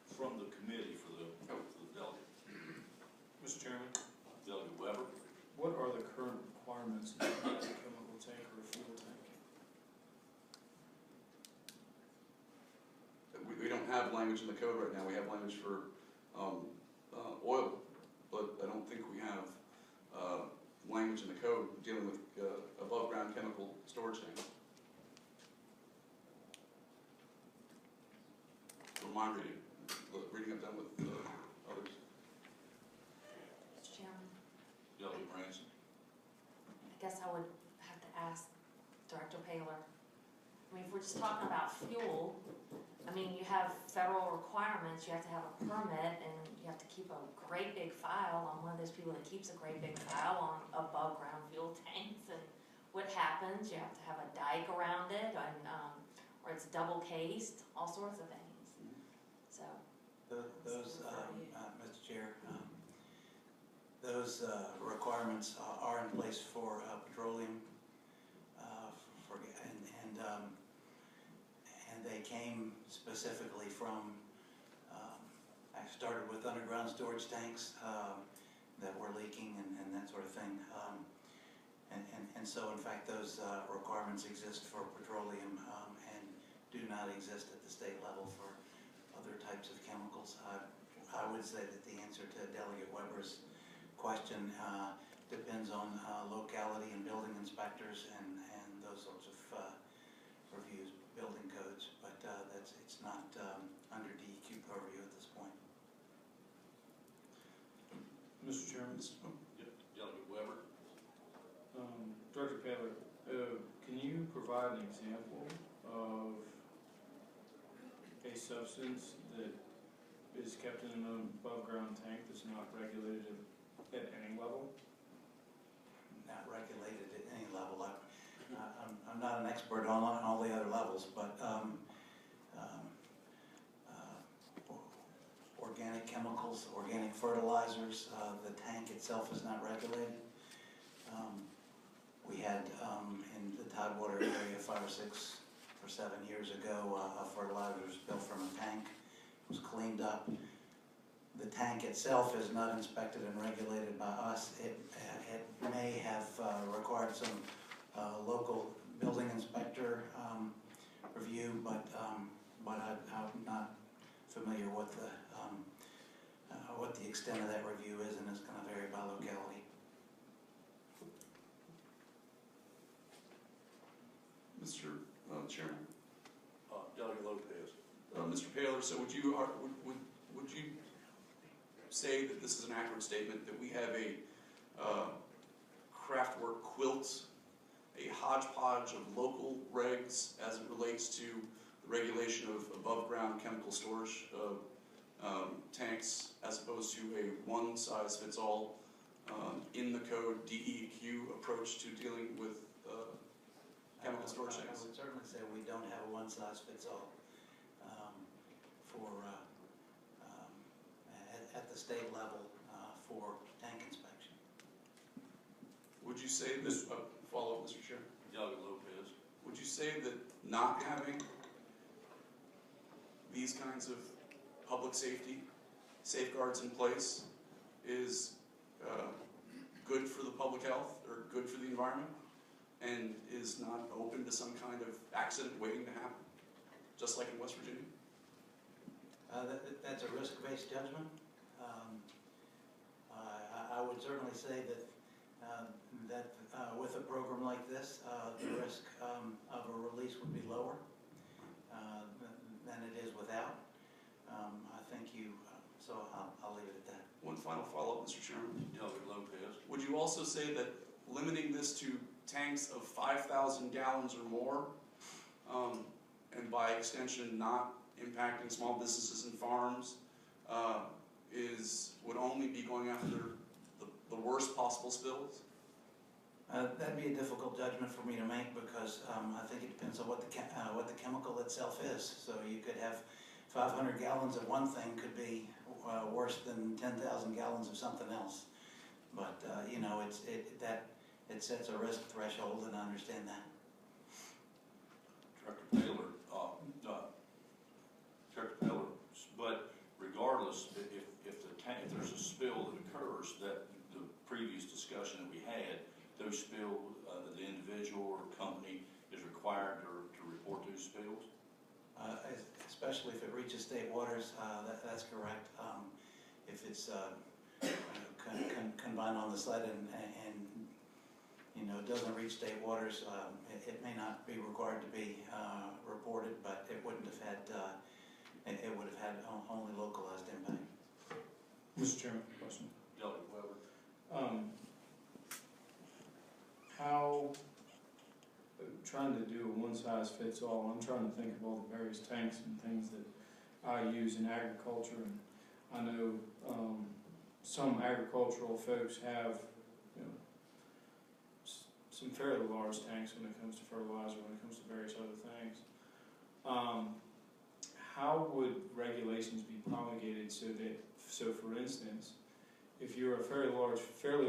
from the committee for the delegate? Mr. Chairman, Delegate Weber. what are the current requirements of a chemical tank or a fuel tank? language in the code right now. We have language for oil, but I don't think we have language in the code dealing with above-ground chemical storage tanks. From my reading I've done with others. Mr. Chairman, Delegate Branson. I guess I would have to ask Director Paler. I mean, if we're just talking about fuel, I mean, you have federal requirements, you have to have a permit, and you have to keep a great big file. I'm one of those people that keeps a great big file on above ground fuel tanks and what happens. You have to have a dike around it, and or it's double cased, all sorts of things. So Those, Mr. Chair, those requirements are in place for petroleum, and they came specifically from, I started with underground storage tanks that were leaking and that sort of thing. And so in fact those requirements exist for petroleum and do not exist at the state level for other types of chemicals. I would say that the answer to Delegate Weber's question depends on locality and building inspectors and those sorts of reviews, building codes, but it's not under DEQ purview at this point. Mr. Chairman, Delegate Weber. Director Paler, can you provide an example of a substance that is kept in an above-ground tank that's not regulated at any level? Not regulated at any level. I'm not an expert on all the other levels, but organic chemicals, organic fertilizers, the tank itself is not regulated. We had in the Tidewater area 5 or 6 or 7 years ago a fertilizer was built from a tank, was cleaned up. The tank itself is not inspected and regulated by us. It may have required some local building inspector review, but I'm not familiar with what the extent of that review is, and it's going to vary by locality. Mr. Chairman. Delegate Lopez. Mr. Paler, so would you say that this is an accurate statement, that we have a craftwork quilt, a hodgepodge of local regs as it relates to the regulation of above-ground chemical storage tanks, as opposed to a one-size-fits-all in the code DEQ approach to dealing with chemical storage tanks? I would certainly say we don't have a one-size-fits-all at the state level for tank inspection. Would you say this, follow up, Mr. Chair? Delegate Lopez. Would you say that not having these kinds of public safety safeguards in place is good for the public health or good for the environment, and is not open to some kind of accident waiting to happen, just like in West Virginia? That's a risk-based judgment. I would certainly say that with a program like this, the risk of a release would be lower than it is without. I think so I'll leave it at that. One final follow-up, Mr. Chairman. Delegate Lopez. Would you also say that limiting this to tanks of 5,000 gallons or more, and by extension not impacting small businesses and farms, would only be going after the worst possible spills? That'd be a difficult judgment for me to make, because I think it depends on what the chemical itself is. So you could have 500 gallons of one thing could be worse than 10,000 gallons of something else. But you know, it sets a risk threshold, and I understand that. Director Paler, but regardless, if there's a spill that occurs, that the previous discussion that we had, those spills, the individual or company is required to report those spills? As especially if it reaches state waters, that's correct. If it's combined on the sled and you know, it doesn't reach state waters, it may not be required to be reported, but it wouldn't have had, it would have had only localized impact. Mr. Chairman, question. Delegate Weber. How, trying to do a one-size-fits-all, I'm trying to think of all the various tanks and things that I use in agriculture, and I know some agricultural folks have, you know, some fairly large tanks when it comes to fertilizer, when it comes to various other things. How would regulations be promulgated so that, for instance, if you're a fairly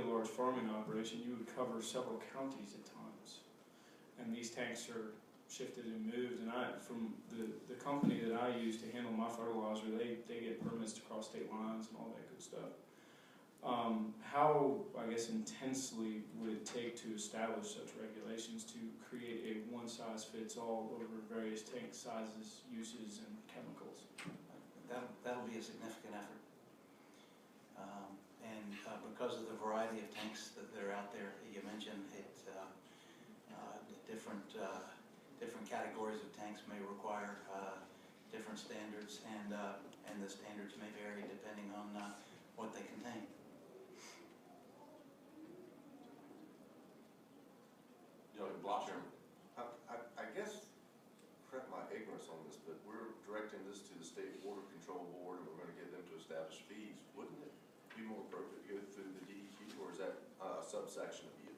large farming operation, you would cover several counties at times, and these tanks are shifted and moved. And from the company that I use to handle my fertilizer, they get permits to cross state lines and all that good stuff. How, I guess, intensely would it take to establish such regulations to create a one-size-fits-all over various tank sizes, uses, and chemicals? That'll be a significant effort. And because of the variety of tanks that are out there, you mentioned it, different categories of tanks may require different standards, and the standards may vary depending on what they contain. I guess, correct my ignorance on this, but we're directing this to the State Water Control Board, and we're going to get them to establish fees. Wouldn't it be more appropriate to go through the DEQ, or is that a subsection of you?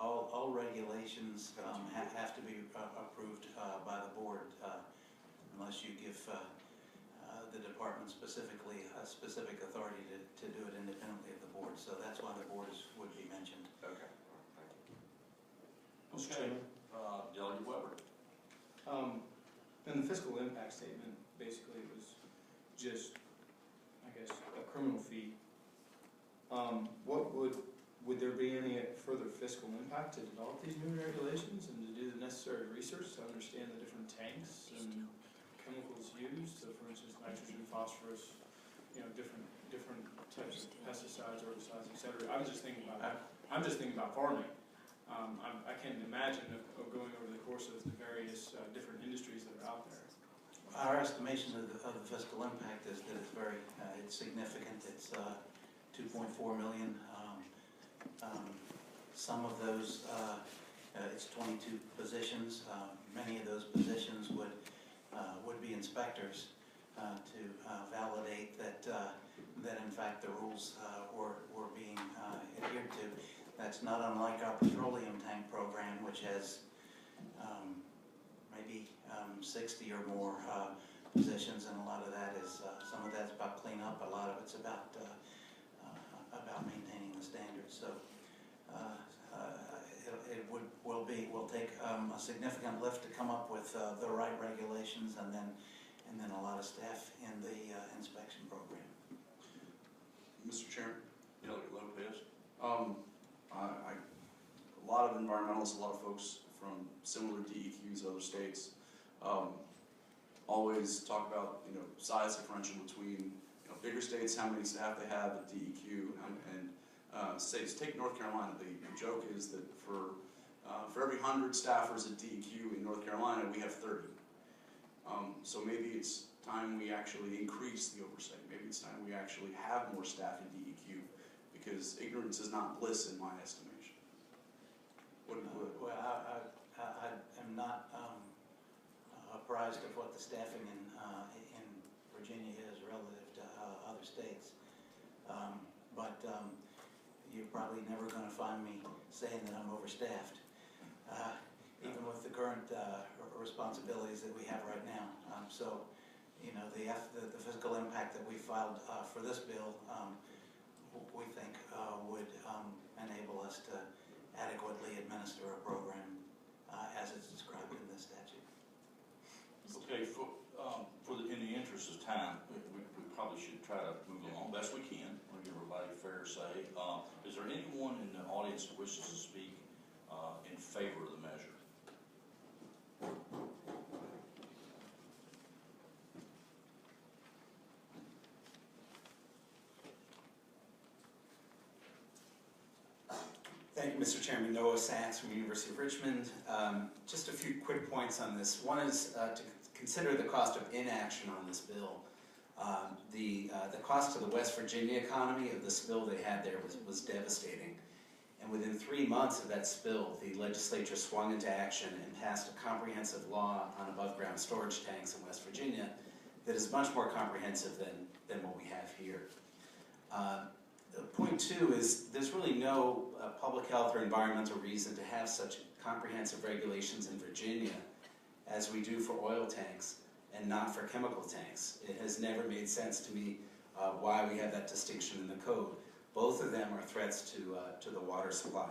All regulations have to be approved by the board unless you give the department specifically a specific authority to do it independently of the board. So that's why the board would be mentioned. Okay. Mr. Chairman. Delegate Weber. And the fiscal impact statement basically was just, I guess, a criminal fee. Would there be any further fiscal impact to develop these new regulations and to do the necessary research to understand the different tanks and chemicals used? So, for instance, nitrogen, phosphorus, you know, different types of pesticides, herbicides, etc. I'm just thinking about farming. I can't imagine of going over the course of the various different industries that are out there. Our estimation of the fiscal impact is that it's significant. It's 2.4 million. Some of those, it's 22 positions. Many of those positions would be inspectors to validate that in fact the rules were being adhered to. That's not unlike our petroleum tank program, which has maybe 60 or more positions, and a lot of that is some of that's about cleanup. A lot of it's about maintaining the standards. So it will take a significant lift to come up with the right regulations, and then a lot of staff in the inspection program. Mr. Chairman. Delegate Lopez. A lot of environmentalists, a lot of folks from similar DEQs, other states, always talk about, you know, size differential between, you know, bigger states, how many staff they have at DEQ, and states. Take North Carolina. The joke is that for every 100 staffers at DEQ in North Carolina, we have 30. So maybe it's time we actually increase the oversight. Maybe it's time we actually have more staff in DEQ, because ignorance is not bliss in my estimation. Well, I am not apprised of what the staffing in Virginia is relative to other states, but you're probably never going to find me saying that I'm overstaffed, even with the current responsibilities that we have right now. So, you know, the fiscal impact that we filed for this bill, we think would enable us to adequately administer a program as it's described in this statute. Okay, in the interest of time, we probably should try to move along best we can. We'll give everybody a fair say. Is there anyone in the audience who wishes to speak in favor of the measure? Thank you, Mr. Chairman. Noah Sachs from the University of Richmond. Just a few quick points on this. One is to consider the cost of inaction on this bill. The cost to the West Virginia economy of the spill they had there was devastating. And within 3 months of that spill, the legislature swung into action and passed a comprehensive law on above-ground storage tanks in West Virginia that is much more comprehensive than what we have here. Point two is there's really no public health or environmental reason to have such comprehensive regulations in Virginia as we do for oil tanks and not for chemical tanks. It has never made sense to me why we have that distinction in the code. Both of them are threats to the water supply.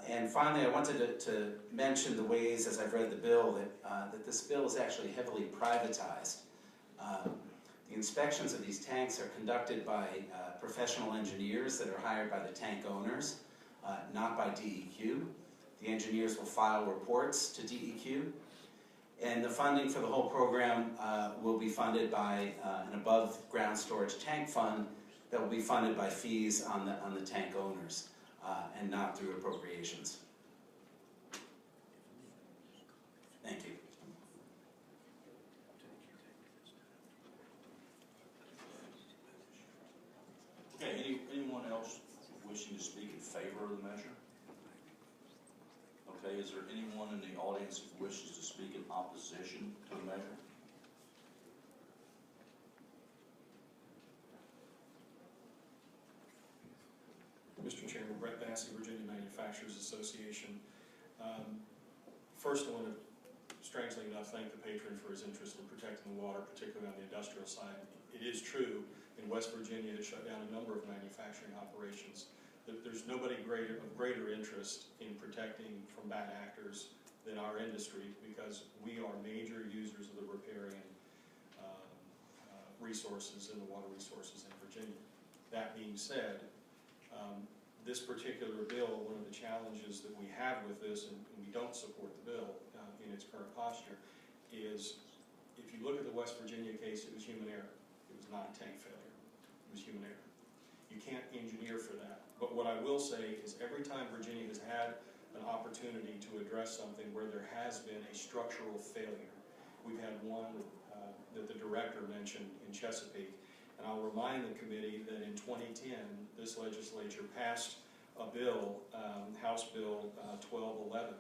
And finally, I wanted to mention the ways, as I've read the bill, that this bill is actually heavily privatized. The inspections of these tanks are conducted by professional engineers that are hired by the tank owners, not by DEQ. The engineers will file reports to DEQ. And the funding for the whole program will be funded by an above-ground storage tank fund that will be funded by fees on the tank owners and not through appropriations. Thank you. Okay, anyone else wishing to speak in favor of the measure? Okay, is there anyone in the audience who wishes to speak in opposition to the measure? Mr. Chairman, Brett Bassey, Virginia Manufacturers Association. First, I want to, strangely enough, thank the patron for his interest in protecting the water, particularly on the industrial side. It is true, in West Virginia, it shut down a number of manufacturing operations. There's nobody of greater interest in protecting from bad actors than our industry, because we are major users of the riparian resources and the water resources in Virginia. That being said, this particular bill, one of the challenges that we have with this, and we don't support the bill in its current posture, is if you look at the West Virginia case, it was human error. It was not tank failure. It was human error. You can't engineer for that. But what I will say is every time Virginia has had an opportunity to address something where there has been a structural failure, we've had one that the director mentioned in Chesapeake. And I'll remind the committee that in 2010, this legislature passed a bill, House Bill 1211,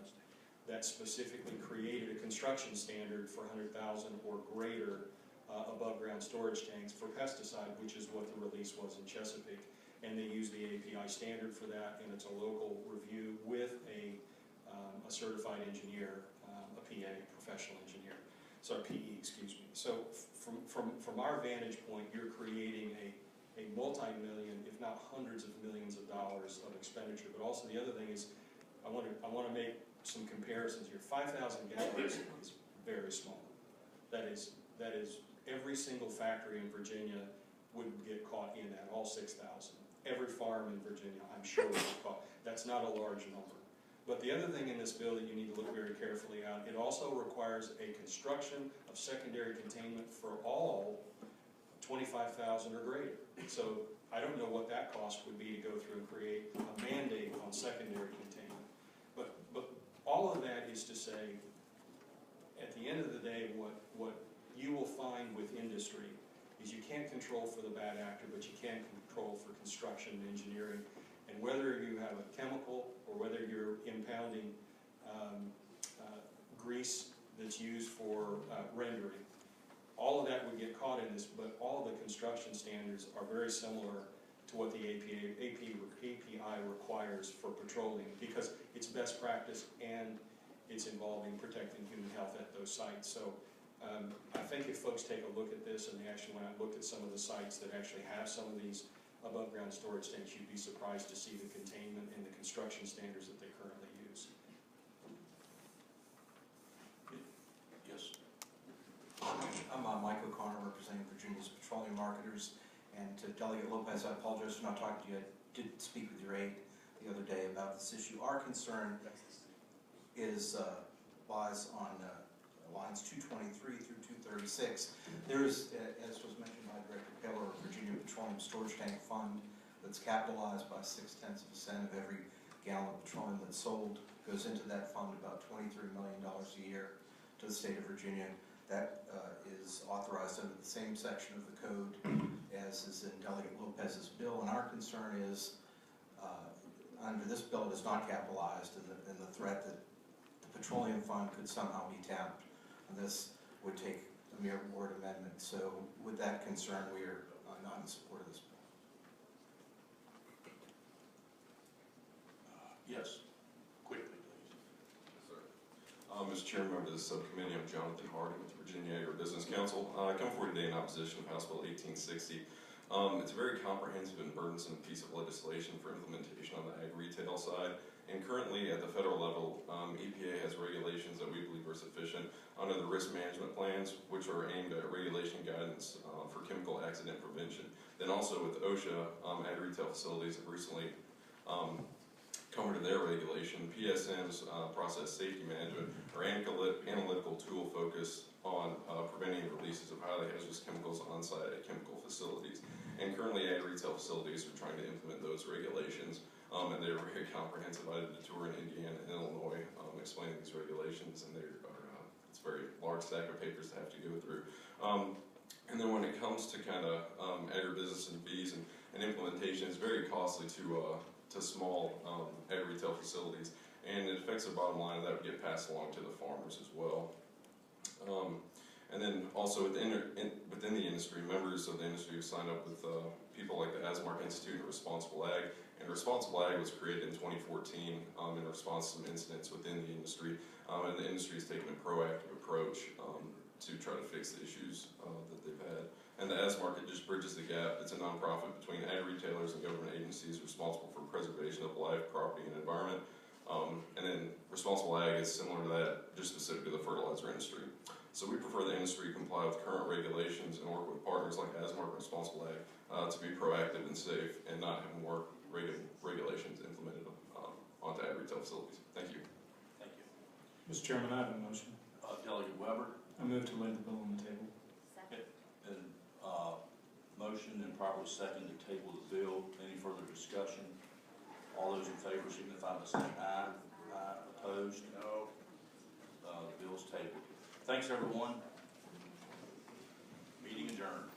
that specifically created a construction standard for 100,000 or greater above-ground storage tanks for pesticide, which is what the release was in Chesapeake. And they use the API standard for that, and it's a local review with a certified engineer, a PA, professional engineer. Sorry, PE, excuse me. So from our vantage point, you're creating a multi-million, if not hundreds of millions of dollars of expenditure. But also the other thing is, I want to make some comparisons here. 5,000 gallons is very small. That is every single factory in Virginia would get caught in that, all 6,000. Every farm in Virginia, I'm sure, would get caught. That's not a large number. But the other thing in this bill that you need to look very carefully at, it also requires a construction of secondary containment for all 25,000 or greater. So I don't know what that cost would be to go through and create a mandate on secondary containment. But all of that is to say, at the end of the day, what you will find with industry is you can't control for the bad actor, but you can control for construction and engineering. And whether you have a chemical or whether you're impounding grease that's used for rendering, all of that would get caught in this, but all of the construction standards are very similar to what the API requires for petroleum, because it's best practice and it's involving protecting human health at those sites. So I think if folks take a look at this and they actually went out and looked at some of the sites that actually have some of these above-ground storage tanks, you'd be surprised to see the containment and the construction standards that they currently use. Yes. I'm Mike O'Connor, representing Virginia's petroleum marketers. And to Delegate Lopez, I apologize for not talking to you. I did speak with your aide the other day about this issue. Our concern lies on lines 223 through 236. There is, as was mentioned by Director Keller, a Virginia Petroleum Storage Tank Fund that's capitalized by 0.6% of every gallon of petroleum that's sold goes into that fund, about $23 million a year to the state of Virginia. That is authorized under the same section of the code as is in Delegate Lopez's bill, and our concern is under this bill it is not capitalized, and the threat that the petroleum fund could somehow be tapped, and this would take a mere board amendment. So with that concern, we are not in support of this bill. Yes, quickly, please. Mr. Chairman, member of the subcommittee, I'm Jonathan Harding with the Virginia Agribusiness Council. I come forward today in opposition of House Bill 1860. It's a very comprehensive and burdensome piece of legislation for implementation on the ag retail side. And currently at the federal level, EPA has regulations that we believe are sufficient under the risk management plans, which are aimed at regulation guidance for chemical accident prevention. Then also with OSHA, ag retail facilities have recently come to their regulation. PSM's process safety management or analytical tool focused on preventing releases of highly hazardous chemicals on site at chemical facilities. And currently ag retail facilities are trying to implement those regulations, and they're very comprehensive. I did a tour in Indiana and Illinois explaining these regulations, and it's a very large stack of papers to have to go through. And then when it comes to kind of agribusiness and fees and implementation, it's very costly to small ag retail facilities, and it affects the bottom line, and that would get passed along to the farmers as well. And then also within the industry, members of the industry have signed up with people like the ASMARC Institute and Responsible Ag. And Responsible Ag was created in 2014 in response to some incidents within the industry. And the industry has taken a proactive approach to try to fix the issues that they've had. And the ASMARC, it just bridges the gap. It's a nonprofit between ag retailers and government agencies responsible for preservation of life, property, and environment. And then Responsible Ag is similar to that, just specific to the fertilizer industry. So we prefer the industry comply with current regulations and work with partners like ASMARC and Responsible Ag to be proactive and safe and not have more regulations implemented onto ag retail facilities. Thank you. Thank you. Mr. Chairman, I have a motion. Delegate Weber. I move to lay the bill on the table. Second. And motion and properly second to table the bill. Any further discussion? All those in favor signify by saying aye. Aye. Opposed? No. The bill is tabled. Thanks, everyone. Meeting adjourned.